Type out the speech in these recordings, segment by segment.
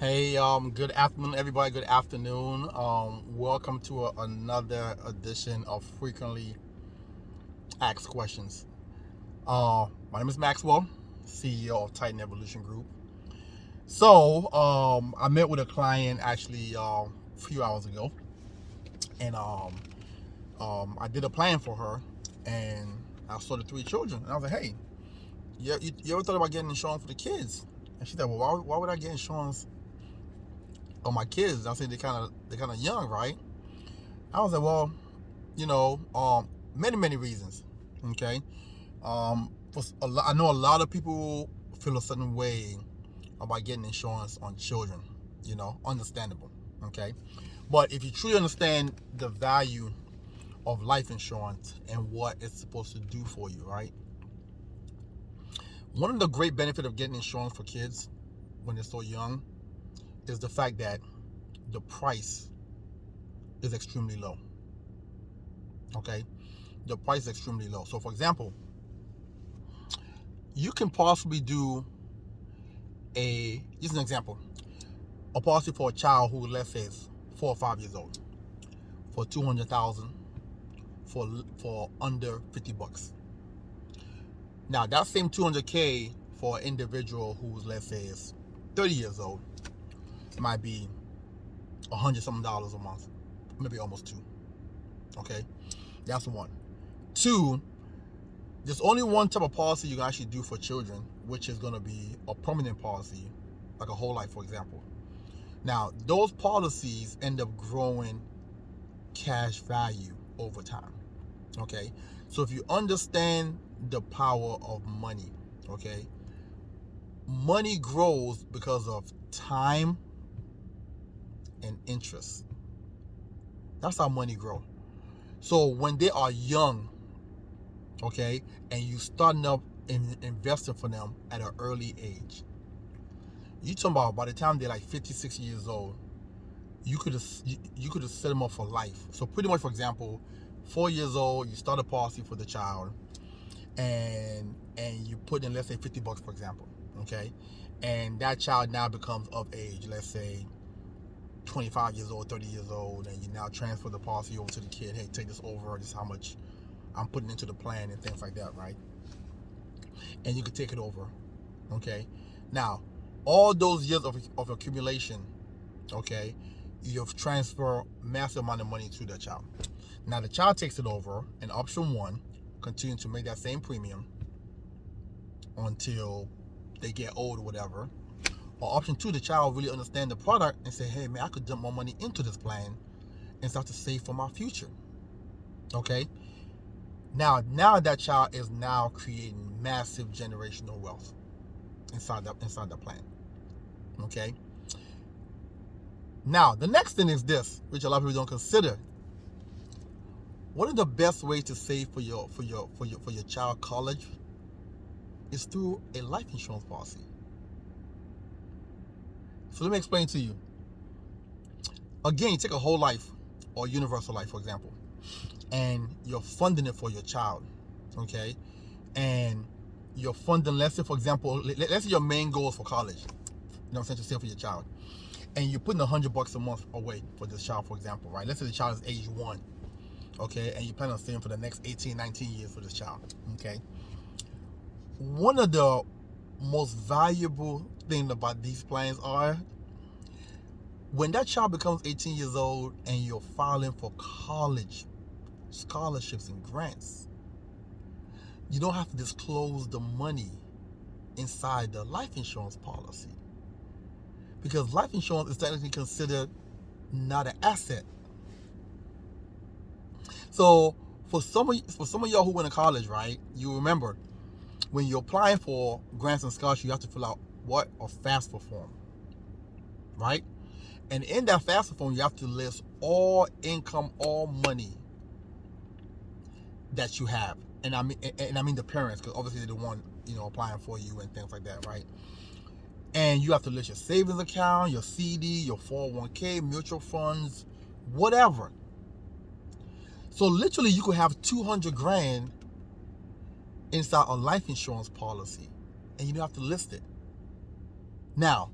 Hey, good afternoon, everybody. Good afternoon. Welcome to another edition of Frequently Asked Questions. My name is Maxwell, CEO of Titan Evolution Group. I met with a client actually a few hours ago, and I did a plan for her, and I saw the three children, and I was like, "Hey, you ever thought about getting insurance for the kids?" And she said, "Well, why would I get insurance on my kids?" And I said, "They're kind of young, right?" I was like, "Well, many reasons. Okay, I know a lot of people feel a certain way about getting insurance on children. Understandable. Okay, but if you truly understand the value of life insurance and what it's supposed to do for you, right? One of the great benefits of getting insurance for kids when they're so young is the fact that the price is extremely low. Okay, the price is extremely low. So, for example, you can possibly do just an example, a policy for a child who, let's say, is 4 or 5 years old, for 200,000 for under $50. Now that same 200K for an individual who's, let's say, is 30 years old might be $100 something a month, maybe almost two. Okay, that's one. Two, there's only one type of policy you can actually do for children, which is going to be a permanent policy, like a whole life, for example. Now, those policies end up growing cash value over time. Okay, so if you understand the power of money, okay, money grows because of time and interest. That's how money grows. So when they are young, okay, and you starting up and investing for them at an early age, you talking about by the time they're like 56 years old, you could have set them up for life. So pretty much, for example, 4 years old, you start a policy for the child, and you put in, let's say, $50, for example, okay, and that child now becomes of age, let's say 25 years old, 30 years old, and you now transfer the policy over to the kid. Hey, take this over. This is how much I'm putting into the plan and things like that, right? And you could take it over, okay. Now, all those years of accumulation, okay, you've transferred massive amount of money to the child. Now the child takes it over, and option one, continue to make that same premium until they get old or whatever. Or option two, the child really understand the product and say, hey man, I could dump more money into this plan and start to save for my future. Okay. Now that child is now creating massive generational wealth inside the plan. Okay. Now the next thing is this, which a lot of people don't consider. One of the best ways to save for your child college is through a life insurance policy. So let me explain to you. Again, you take a whole life or universal life, for example, and you're funding it for your child, okay? And you're funding, let's say, for example, let's say your main goal is for college, to save for your child, and you're putting $100 a month away for this child, for example, right? Let's say the child is age 1, okay, and you plan on saving for the next 18, 19 years for this child, okay? One of the most valuable things about these plans are when that child becomes 18 years old and you're filing for college scholarships and grants, you don't have to disclose the money inside the life insurance policy, because life insurance is technically considered not an asset. So for some of y'all who went to college, right, you remember when you're applying for grants and scholarships, you have to fill out what? A FAFSA form, right? And in that FAFSA form, you have to list all income, all money that you have. And I mean the parents, because obviously they're the one, applying for you and things like that, right? And you have to list your savings account, your CD, your 401k, mutual funds, whatever. So literally, you could have 200 grand inside a life insurance policy, and you don't have to list it. Now,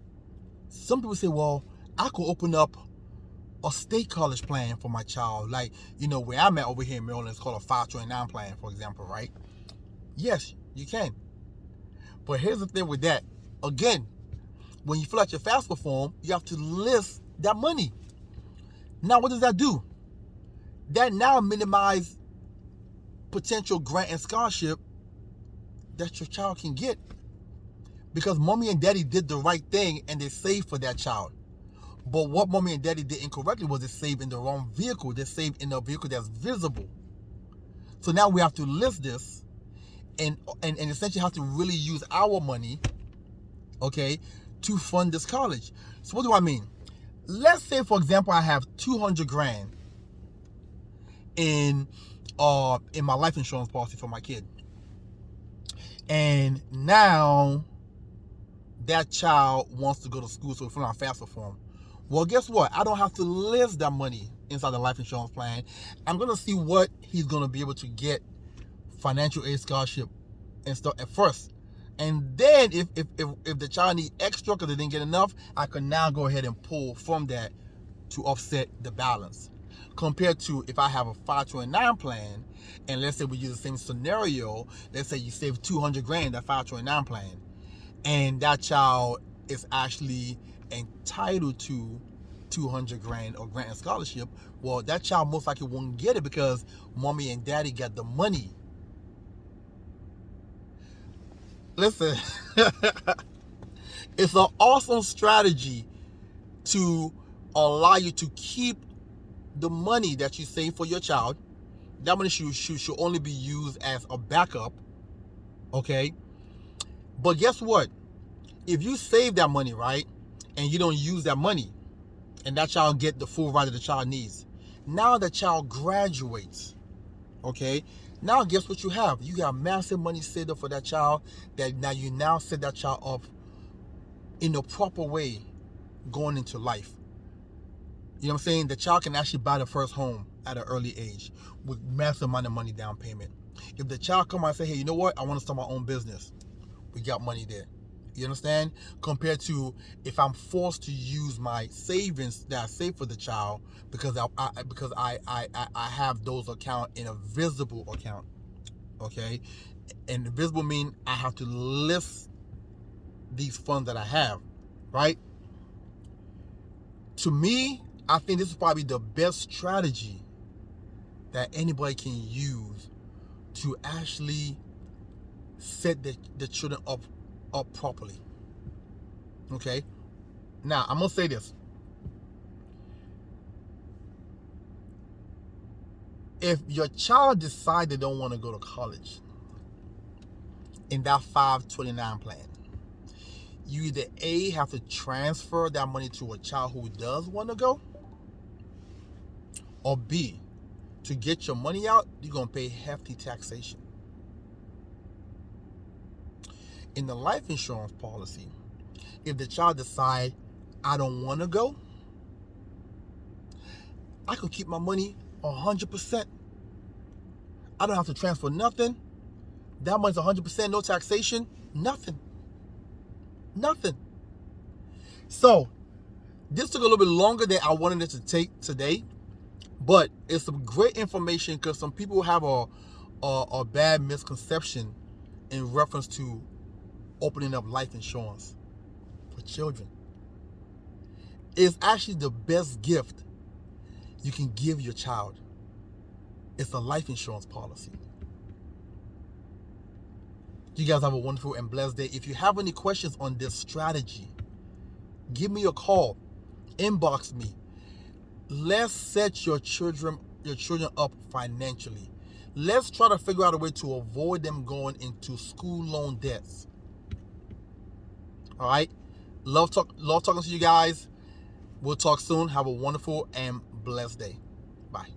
Some people say, well, I could open up a state college plan for my child. Like, where I'm at over here in Maryland, it's called a 529 plan, for example, right? Yes, you can. But here's the thing with that. Again, when you fill out your FAFSA form, you have to list that money. Now, what does that do? That now minimizes potential grant and scholarship that your child can get. Because mommy and daddy did the right thing and they saved for that child. But what mommy and daddy did incorrectly was they saved in the wrong vehicle. They saved in a vehicle that's visible. So now we have to list this and essentially have to really use our money, okay, to fund this college. So what do I mean? Let's say, for example, I have 200 grand in my life insurance policy for my kid. And now that child wants to go to school, so we fill out FAFSA form. Well, guess what? I don't have to list that money inside the life insurance plan. I'm going to see what he's going to be able to get financial aid scholarship and stuff at first. And then if the child needs extra because they didn't get enough, I can now go ahead and pull from that to offset the balance. Compared to if I have a 529 plan, and let's say we use the same scenario, let's say you save 200 grand in that 529 plan, and that child is actually entitled to 200 grand or grant and scholarship, well, that child most likely won't get it because mommy and daddy got the money. Listen, it's an awesome strategy to allow you to keep the money that you save for your child. That money should only be used as a backup, okay? But guess what? If you save that money, right, and you don't use that money, and that child get the full ride that the child needs, now the child graduates, okay? Now guess what you have? You got massive money saved up for that child that now you set that child up in the proper way going into life. You know what I'm saying? The child can actually buy the first home at an early age with massive amount of money down payment. If the child come out and say, hey, you know what? I want to start my own business. We got money there. You understand? Compared to if I'm forced to use my savings that I save for the child because I have those accounts in a visible account. Okay? And visible means I have to list these funds that I have. Right? To me, I think this is probably the best strategy that anybody can use to actually set the children up properly. Okay? Now, I'm going to say this. If your child decides they don't want to go to college in that 529 plan, you either A, have to transfer that money to a child who does want to go, or B, to get your money out, you're going to pay hefty taxation. In the life insurance policy, if the child decides, I don't want to go, I can keep my money 100%. I don't have to transfer nothing. That money's 100%, no taxation, nothing. So, this took a little bit longer than I wanted it to take today, but it's some great information because some people have a bad misconception in reference to opening up life insurance for children. It's actually the best gift you can give your child. It's a life insurance policy. You guys have a wonderful and blessed day. If you have any questions on this strategy, give me a call, inbox me. Let's set your children up financially. Let's try to figure out a way to avoid them going into school loan debts. All right? Love talking to you guys. We'll talk soon. Have a wonderful and blessed day. Bye.